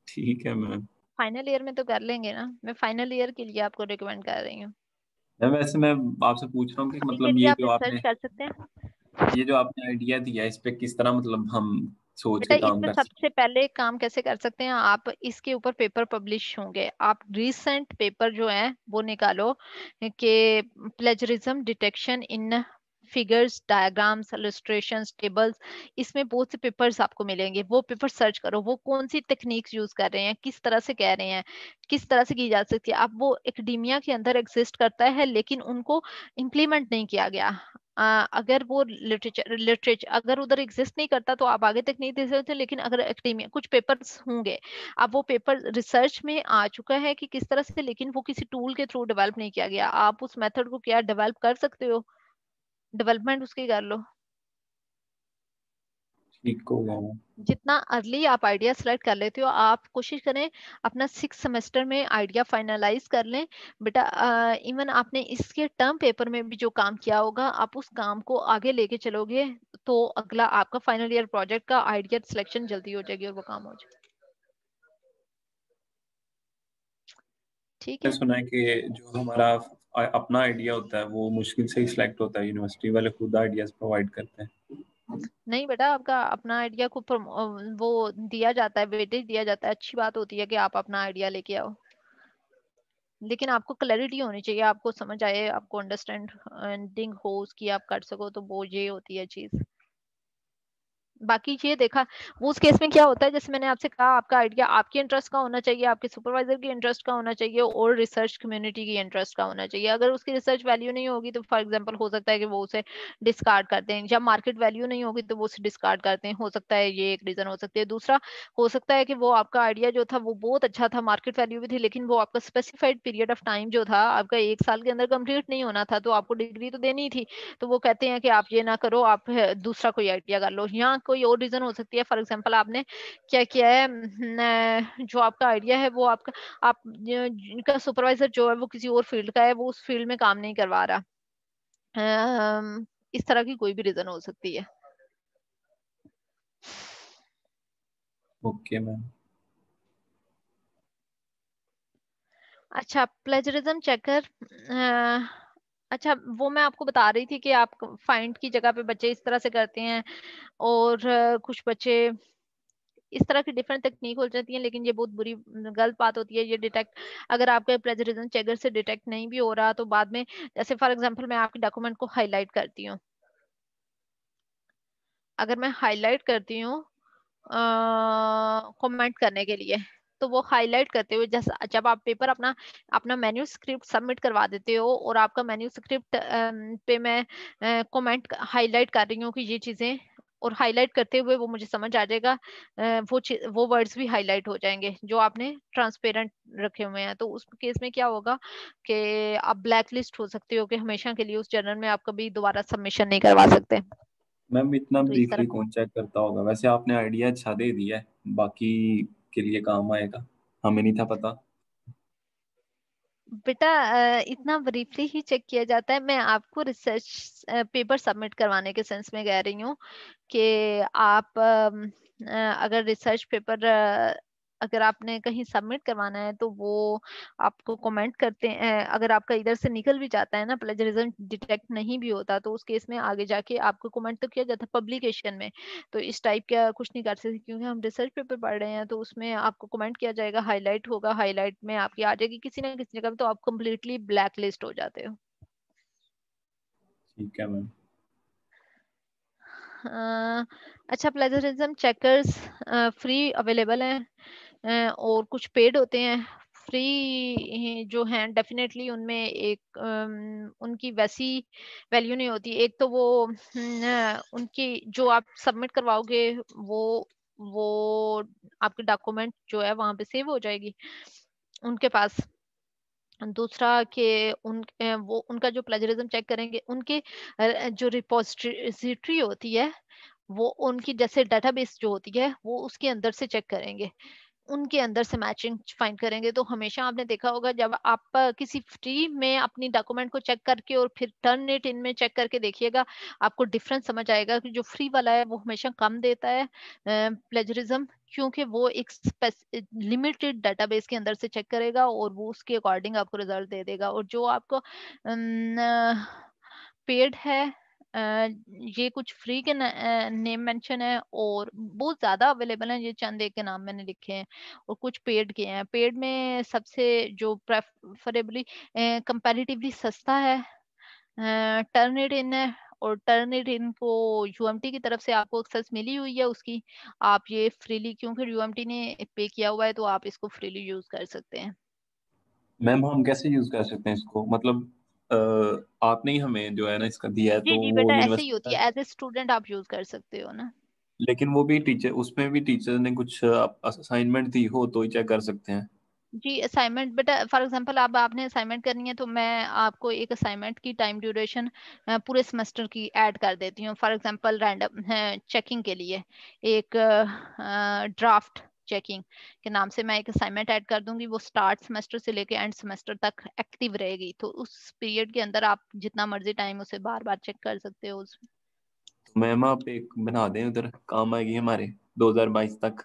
B: ठीक है मैम।
A: फाइनल ईयर में तो कर लेंगे ना, मैं फाइनल ईयर के लिए आपको रिकमेंड कर रही हूँ।
B: मैम वैसे मैं आपसे पूछ रहा हूँ कि
A: अभी के
B: मतलब
A: लिए आप रिसर्च कर सकते हैं।
B: ये जो आपने आइडिया दिया इस पे किस तरह मतलब हम सोच
A: बेटा
B: के काम
A: इसमें
B: कर सकते
A: सबसे पहले काम कैसे कर सकते हैं, आप इसके ऊपर पेपर पब्लिश होंगे, आप रीसेंट पेपर जो है वो निकालो कि प्लेजरिज्म डिटेक्शन इन फिगर्स, डायग्राम्स, इलस्ट्रेशंस, टेबल्स, इसमें बहुत से पेपर्स आपको मिलेंगे, वो पेपर सर्च करो, वो कौन सी टेक्निक्स यूज कर रहे हैं, किस तरह से कह रहे हैं, किस तरह से की जा सकती है। अब वो एकेडमिया के अंदर एग्जिस्ट करता है लेकिन उनको इम्प्लीमेंट नहीं किया गया। अगर वो लिटरेचर लिटरेचर अगर उधर एग्जिस्ट नहीं करता तो आप आगे तक नहीं दे सकते, लेकिन अगर एकेडमिया कुछ पेपर्स होंगे, अब वो पेपर रिसर्च में आ चुका है कि किस तरह से, लेकिन वो किसी टूल के थ्रू डेवलप नहीं किया गया, आप उस मेथड को क्या डेवलप कर सकते हो, डेवलपमेंट उसकी कर लो।
B: ठीक हो गया मैम।
A: जितना अर्ली आप आइडिया सेलेक्ट कर लेते हो, आप कोशिश करें अपना 6 सेमेस्टर में आइडिया फाइनलाइज कर लें। बेटा इवन आपने इसके टर्म पेपर में भी जो काम किया होगा, आप उस काम को आगे लेके चलोगे तो अगला आपका फाइनल ईयर प्रोजेक्ट का आइडिया सिलेक्शन जल्दी हो जाएगी और वो काम हो जाएगा। ठीक
B: मैंने
A: है।
B: सुना है कि जो हमारा अपना आइडिया होता है वो मुश्किल से ही सिलेक्ट होता है, यूनिवर्सिटी वाले खुद आइडियाज प्रोवाइड करते हैं।
A: नहीं बेटा, आपका अपना आइडिया को वो दिया जाता है, वेटेज दिया जाता है, अच्छी बात होती है कि आप अपना आइडिया लेके आओ, लेकिन आपको क्लैरिटी होनी चाहिए, आपको समझ आए, आपको अंडरस्टैंडिंग हो उसकी, आप कर सको, तो वो ये होती है चीज। बाकी ये देखा, वो उस केस में क्या होता है, जैसे मैंने आपसे कहा, आपका आइडिया आपके इंटरेस्ट का होना चाहिए, आपके सुपरवाइजर के इंटरेस्ट का होना चाहिए, और रिसर्च कम्युनिटी की इंटरेस्ट का होना चाहिए। अगर उसकी रिसर्च वैल्यू नहीं होगी तो फॉर एग्जांपल हो सकता है कि वो उसे डिस्कार्ड कर दें, या मार्केट वैल्यू नहीं होगी तो वो उसे डिस्कार्ड करते हैं, हो सकता है ये एक रीजन हो सकती है। दूसरा हो सकता है कि वो आपका आइडिया जो था वो बहुत अच्छा था, मार्केट वैल्यू भी थी, लेकिन वो आपका स्पेसिफाइड पीरियड ऑफ टाइम जो था आपका 1 साल के अंदर कंप्लीट नहीं होना था, तो आपको डिग्री तो देनी थी, तो वो कहते हैं कि आप ये ना करो, आप दूसरा कोई आइडिया कर लो। यहाँ कोई और रीजन हो सकती है, फॉर एग्जांपल आपने क्या किया है, जो आपका आइडिया है वो आपका, आप जिनका सुपरवाइजर जो है वो किसी और फील्ड का है, वो उस फील्ड में काम नहीं करवा रहा, इस तरह की कोई भी रीजन हो सकती है।
B: Okay ma'am.
A: अच्छा, प्लेजरिज्म चेकर, अच्छा वो मैं आपको बता रही थी कि आप फाइंड की जगह पे बच्चे इस तरह से करते हैं, और कुछ बच्चे इस तरह की डिफरेंट तकनीक हो जाती है, लेकिन ये बहुत बुरी गलत बात होती है। ये डिटेक्ट, अगर आपका प्लेजरिज्म चेकर से डिटेक्ट नहीं भी हो रहा तो बाद में, जैसे फॉर एग्जांपल मैं आपके डॉक्यूमेंट को हाईलाइट करती हूँ, अगर मैं हाईलाइट करती हूँ कमेंट करने के लिए, तो वो हाईलाइट करते हुए, जैसा जब आप पेपर अपना अपना मैन्यूस्क्रिप्ट सबमिट करवा देते हो, और आपका मैन्यूस्क्रिप्ट पे मैं कमेंट हाईलाइट कर रही हूँ कि ये चीजें, और हाईलाइट करते हुए वो मुझे समझ आ जाएगा, वो वर्ड्स भी हाईलाइट हो जाएंगे जो आपने ट्रांसपेरेंट रखे हुए हैं। तो उस केस में क्या होगा कि आप ब्लैक लिस्ट हो सकते हो, कि हमेशा के लिए उस जर्नल में आप कभी दोबारा सबमिशन नहीं करवा सकते।
B: मैम इतना
A: तो इस तरह
B: ब्रीफली कौन चेक करता होगा? वैसे आपने आइडिया अच्छा दे दिया है, बाकी के लिए काम आएगा, हमें नहीं था पता।
A: बेटा, इतना ब्रीफली ही चेक किया जाता है। मैं आपको रिसर्च पेपर सबमिट करवाने के सेंस में कह रही हूँ कि आप अगर रिसर्च पेपर अगर आपने कहीं सबमिट करवाना है तो वो आपको कमेंट करते हैं। अगर आपका इधर से निकल भी जाता है ना, प्लेजरिज्म डिटेक्ट नहीं भी होता, तो उस केस में आगे जाके आपको कमेंट तो किया जाता है पब्लिकेशन में। तो इस टाइप का कुछ नहीं कर सकते, क्योंकि हम रिसर्च पेपर पढ़ रहे हैं, तो उसमें आपको कमेंट किया जाएगा, हाईलाइट होगा, हाईलाइट में आपकी आ जाएगी किसी ना किसी जगह पे, तो आप कंप्लीटली ब्लैक लिस्ट हो जाते हो।
B: ठीक है मैम।
A: अच्छा, प्लेजरिज्म चेकर्स फ्री अवेलेबल हैं, और कुछ पेड होते हैं। फ्री जो हैं डेफिनेटली उनमें एक उनकी वैसी वैल्यू नहीं होती। एक तो वो उनकी जो आप सबमिट करवाओगे वो आपके डॉक्यूमेंट जो है वहां पे सेव हो जाएगी उनके पास। दूसरा कि वो उनका जो प्लेजरिज्म चेक करेंगे, उनके जो रिपोजिटरी होती है, वो उनकी जैसे डेटाबेस जो होती है वो उसके अंदर से चेक करेंगे, उनके अंदर से मैचिंग फाइंड करेंगे। तो हमेशा आपने देखा होगा जब आप किसी फ्री में अपनी डॉक्यूमेंट को चेक करके और फिर टर्न इट इन में चेक करके देखिएगा, आपको डिफरेंस समझ आएगा कि जो फ्री वाला है वो हमेशा कम देता है प्लेजरिज्म, क्योंकि वो एक लिमिटेड डेटाबेस के अंदर से चेक करेगा और वो उसके अकॉर्डिंग आपको रिजल्ट दे देगा। और जो आपको पेड है, ये कुछ फ्री के नेम मेंशन है और बहुत ज्यादा अवेलेबल है, ये चंद एक के नाम मैंने लिखे हैं, और कुछ पेड के हैं। पेड में सबसे जो प्रेफरेबली कंपैरेटिवली सस्ता है टर्निट इन है, और टर्निट इन को यूएमटी की तरफ से आपको एक्सेस मिली हुई है उसकी, आप ये फ्रीली, क्योंकि यूएमटी ने पे किया हुआ है, तो आप इसको फ्रीली यूज कर सकते हैं।
B: मैम हम कैसे यूज कर सकते हैं इसको? मतलब आपने ही हमें जो है ना इसका दिया है,
A: जी
B: तो
A: जी
B: वो
A: बेटा, ऐसे ही
B: यूनिवर्सिटी
A: होती
B: का,
A: है, एज ए स्टूडेंट आप यूज कर सकते हो ना।
B: लेकिन वो भी टीचर, उसमें भी टीचर ने कुछ असाइनमेंट दी हो तो ही चेक कर सकते हैं?
A: जी, असाइनमेंट बेटा, फॉर एग्जांपल अब आपने असाइनमेंट करनी है, तो मैं आपको एक असाइनमेंट की टाइम ड्यूरेशन पूरे सेमेस्टर की ऐड कर देती हूँ। फॉर एग्जांपल रैंडम चेकिंग के लिए एक ड्राफ्ट चेकिंग के नाम से मैं एक असाइनमेंट ऐड कर दूंगी, वो स्टार्ट सेमेस्टर से लेके एंड सेमेस्टर तक एक्टिव रहेगी, तो उस पीरियड के अंदर आप जितना मर्जी टाइम उसे बार बार चेक कर सकते हो उसमें।
B: तो मैम आप एक बना दें, उधर काम आएगी हमारे 2022 तक।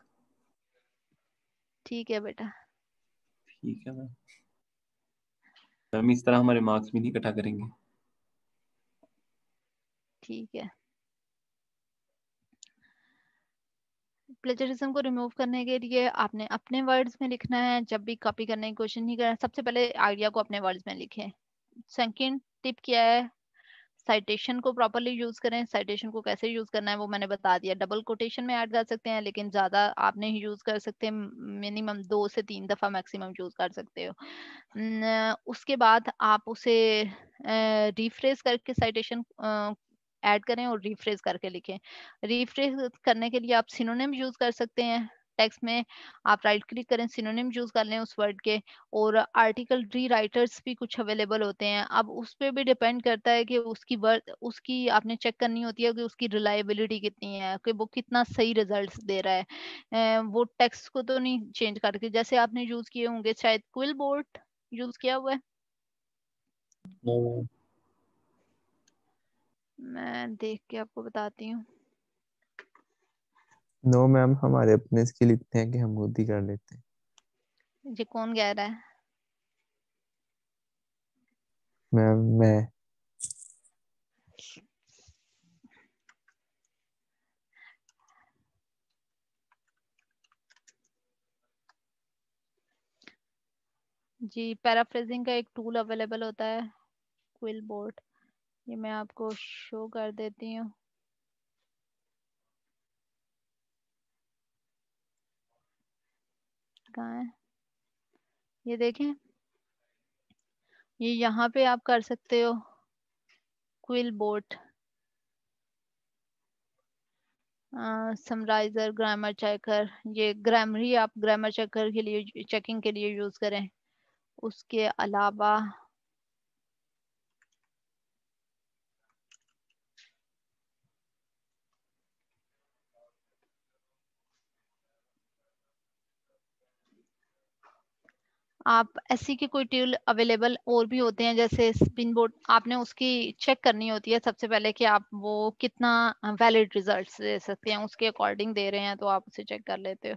A: ठीक है बेटा।
B: ठीक है मैम। मैम इस तरह हमारे मार्क्स भी नहीं इकट्ठा करेंगे?
A: ठीक है। प्लेजरिज्म को रिमूव करने के लिए आपने अपने वर्ड्स में लिखना है, जब भी कॉपी करने की कोशिश नहीं करना। सबसे पहले आइडिया को अपने वर्ड्स में लिखें। सेकंड टिप क्या है, साइटेशन को प्रॉपरली यूज करें। साइटेशन को कैसे यूज करना है वो मैंने बता दिया। डबल कोटेशन में ऐड कर सकते हैं, लेकिन ज्यादा आप नहीं यूज कर सकते, मिनिमम 2 से 3 दफा मैक्सिमम यूज कर सकते हो। उसके बाद आप उसे रिफ्रेश करके साइटेशन ऐड करें और रिफ्रेश करके लिखें। रिफ्रेश करने के लिए आप सिनोनिम यूज कर सकते हैं। टेक्स्ट में आप राइट क्लिक करें, सिनोनिम यूज कर लें उस वर्ड के, और आर्टिकल री राइटर्स भी कुछ अवेलेबल होते हैं। अब उस पर भी डिपेंड करता है कि उसकी वर्ड, उसकी आपने चेक करनी होती है कि उसकी रिलायबिलिटी कितनी है, कि वो कितना सही रिजल्ट्स दे रहा है। वो टेक्स्ट को तो नहीं चेंज करके, जैसे आपने यूज किए होंगे शायद क्विल बोर्ड यूज किया हुआ है,
B: No,
A: मैं देख के आपको बताती हूँ।
C: नो मैम, हमारे अपने इसके लिखते हैं कि हम खुद ही कर लेते हैं।
A: ये कौन कह रहा है?
C: मैम मैं।
A: जी, पैराफ्रेजिंग का एक टूल अवेलेबल होता है, क्विल बोर्ड। ये मैं आपको शो कर देती हूँ। कहाँ है? ये देखें, ये यहाँ पे आप कर सकते हो क्विल बोर्ड, समराइजर, ग्रामर चेकर। ये ग्रामर ही आप ग्रामर चेकर के लिए, चेकिंग के लिए यूज करें। उसके अलावा आप ऐसी के कोई टूल अवेलेबल और भी होते हैं, जैसे स्पिन बोर्ड। आपने उसकी चेक करनी होती है सबसे पहले कि आप वो कितना वैलिड रिजल्ट्स दे सकते हैं, उसके अकॉर्डिंग दे रहे हैं तो आप उसे चेक कर लेते हो।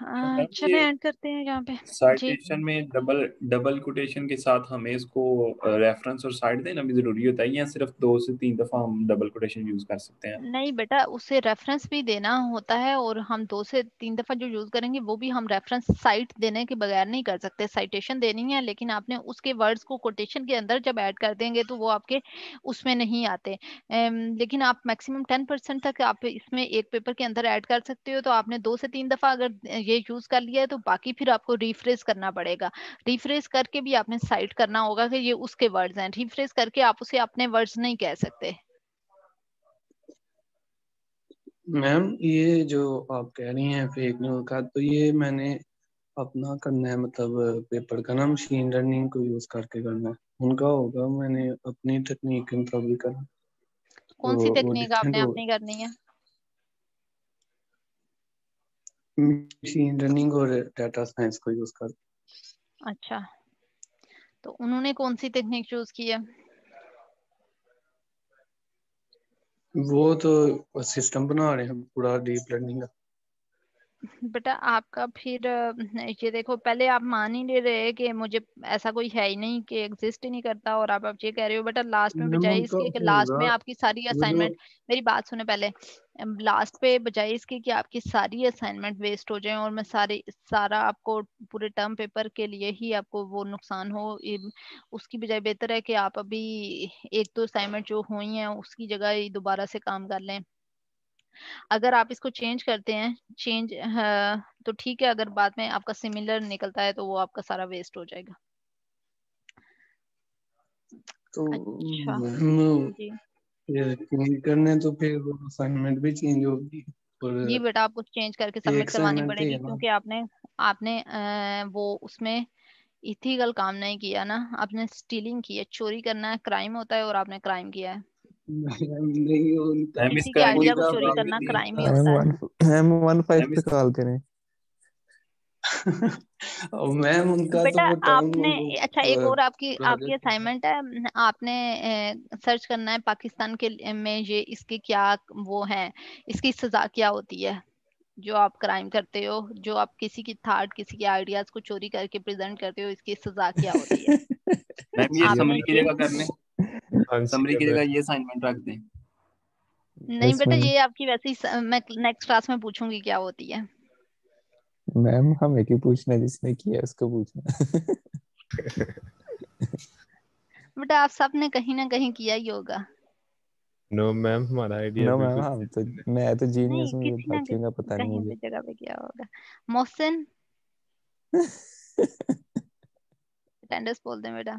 B: मैम
A: चले
B: ये
A: ऐड करते हैं यहाँ पे जी।
B: साइटेशन में डबल डबल कोटेशन के साथ हमें इसको रेफरेंस और साइट देना भी जरूरी होता है, या सिर्फ 2 से 3 दफा हम डबल कोटेशन यूज कर सकते हैं?
A: नहीं बेटा, उसे रेफरेंस भी देना होता है, और हम 2 से 3 दफा जो यूज करेंगे वो भी हम रेफरेंस साइट देने के बगैर नहीं कर सकते। साइटेशन देनी है, लेकिन आपने उसके वर्ड्स को कोटेशन के अंदर जब ऐड कर देंगे तो वो आपके उसमें नहीं आते। लेकिन आप मैक्सिमम 10% तक आप इसमें एक पेपर के अंदर ऐड कर सकते हो। तो आपने 2 से 3 दफा अगर ये यूज कर लिया है तो बाकी फिर आपको रिफ्रेश करना पड़ेगा। रिफ्रेश करके भी आपने साइट करना होगा कि ये उसके वर्ड्स हैं। रिफ्रेश करके आप उसे अपने वर्ड्स नहीं कह सकते।
C: मैम ये जो आप कह रही हैं फेक न्यूज का, तो ये मैंने अपना करना है, मतलब पेपर का ना मशीन लर्निंग को यूज करके करना है। उनका होगा, मैंने अपनी टेक्निक के मुताबिक करना,
A: कौन
C: तो
A: सी
C: वो
A: टेक्निक
C: डिफरेंट
A: आपने
C: हो।
A: अपनी करनी है?
C: मशीन लर्निंग और डाटा साइंस को यूज कर।
A: अच्छा, तो उन्होंने कौन सी टेक्निक चूज की है?
C: वो तो सिस्टम बना रहे हैं पूरा डीप लर्निंग का।
A: बेटा आपका फिर ये देखो, पहले आप मान ही ले रहे हैं कि मुझे ऐसा कोई है ही नहीं, कि एग्जिस्ट ही नहीं करता, और आप अब ये कह रहे हो। बेटा लास्ट में
C: मैम
A: बजाय
C: उनका
A: इसके कि लास्ट
C: होगा
A: में आपकी सारी
C: वो जो।
A: असाइनमेंट, मेरी बात सुने पहले, लास्ट पे बजाय इसके कि आपकी सारी असाइनमेंट वेस्ट हो जाए और मैं सारा आपको पूरे टर्म पेपर के लिए ही आपको वो नुकसान हो, उसकी बजाय बेहतर है कि आप अभी एक दो असाइनमेंट जो हुई हैं उसकी जगह ही दोबारा से काम कर लें। अगर आप इसको चेंज करते हैं, चेंज तो ठीक है, अगर बाद में आपका सिमिलर निकलता है तो वो आपका सारा वेस्ट हो जाएगा।
C: तो
A: अच्छा
C: मैम
A: जी।
C: ये चेंज करने तो फिर वो असाइनमेंट भी चेंज होगी,
A: जी
C: और
A: बेटा, आपको चेंज करके
C: एक
A: सबमिट करवानी
C: असाइनमेंट
A: पड़ेगी,
C: है ना।
A: क्योंकि आपने आपने वो उसमें इथिकल काम नहीं किया ना। आपने स्टीलिंग की है, चोरी करना है क्राइम होता है, और आपने क्राइम किया है।
C: नहीं उनका
B: मैम
A: किसी के
B: इसका आईडी
A: आइडिया को
C: उनका
A: चोरी
B: बताइए
A: करना
B: जल्दी।
A: क्राइम ही
C: एम
A: होता है।
C: वन M15
B: मैम
C: पे
B: इस
C: कॉल करें। और मैम उनका तो
A: बेटा
C: वो टाइम
A: आपने,
C: वो
A: अच्छा एक और आपकी आपकी
C: प्रोजेक्ट।
A: असाइनमेंट है, आपने सर्च करना है पाकिस्तान के में ये इसके क्या वो है, इसकी सजा क्या होती है। जो आप क्राइम करते हो, जो आप किसी की थॉट, किसी के आइडियाज को चोरी करके प्रेजेंट करते हो, इसकी सजा क्या होती है।
B: मैम ये
C: जी
A: आपने
B: समरी की
A: ये,
B: जगह कर लें, समरी की जगह ये असाइनमेंट रख दें।
A: नहीं
C: यस
A: बेटा,
C: मैम।
A: ये आपकी वैसे ही मैं नेक्स्ट क्लास में पूछूंगी क्या होती है।
C: मैम हमें क्यों पूछना, जिसने किया उसको पूछना।
A: बेटा आप सबने कहीं ना कहीं किया ही होगा।
E: नो मैम, हमारा आइडिया
F: नो मैम,
E: बिल्कुल
F: हम तो, मैं तो जीनियस
A: नहीं
F: हूँ, ये
A: किसी ना
F: बाकियों का
A: किसी
F: पता नहीं
A: कहीं
F: मुझे।
A: पे जगह पे किया होगा। मोहसिन अटेंडेंस बोल दें बेटा।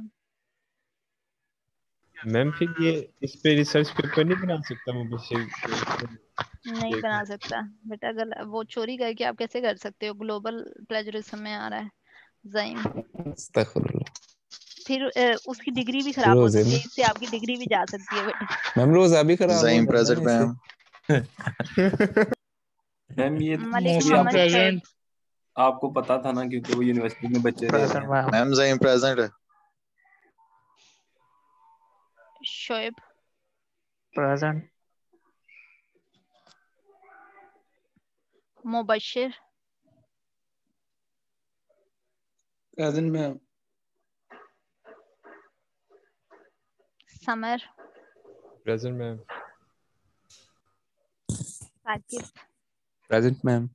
E: मैम फिर ये इस पे रिसर्च पेपर नहीं बना सकता मुबशिर?
A: नहीं बना सकता बेटा, अगर वो चोरी करके आप कैसे कर सकते हो? ग्लोबल प्लेजरिज्म में आ रहा है ज़ईम।
F: अस्तगफुरुल्लाह।
A: फिर उसकी डिग्री भी खराब हो
F: रोजे
A: सकती
F: में
A: है, इससे आपकी डिग्री भी जा सकती है बेटा।
F: मैम रोजा भी खराब हो
G: ज़ईम
F: जाता
G: प्रेजेंट
F: है इससे।
G: मैम।
B: मैम ये
A: मलिक
B: भी
D: मोहसिन
A: मोहम्मद
B: आपको
A: शोएब।
D: प्रेजेंट।
B: आपको पता था ना, क्योंकि वो यूनिवर्सिटी में बच्चे दे रहे
D: प्रेजेंट
B: हैं।
D: मैम।
G: मैम ज़ईम प्रेजेंट है।
A: Shoaib
D: present.
A: Mubashir
C: present ma'am.
A: Samar
E: present ma'am.
A: Saqib
F: present ma'am.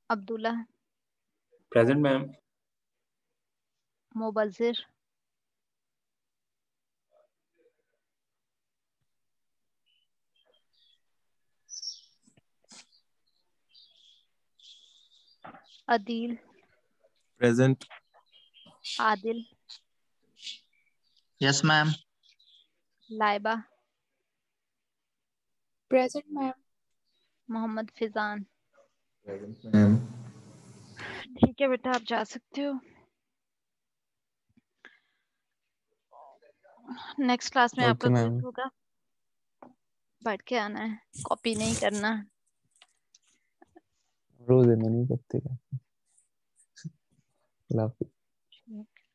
A: Abdullah
B: present ma'am.
A: Mubazzir Adeel
G: present.
A: Adil
D: yes ma'am.
A: Laiba
H: present ma'am.
A: Mohammad Fizan.
G: Present ma'am.
A: ठीक है बेटा, आप जा सकते हो। नेक्स्ट क्लास में आपका
F: ओके
A: क्विज
F: मैम।
A: होगा, पढ़ के आना है, कॉपी नहीं करना।
F: रोजे में नहीं करते क्या? अल्लाह हाफिज़।
A: ठीक।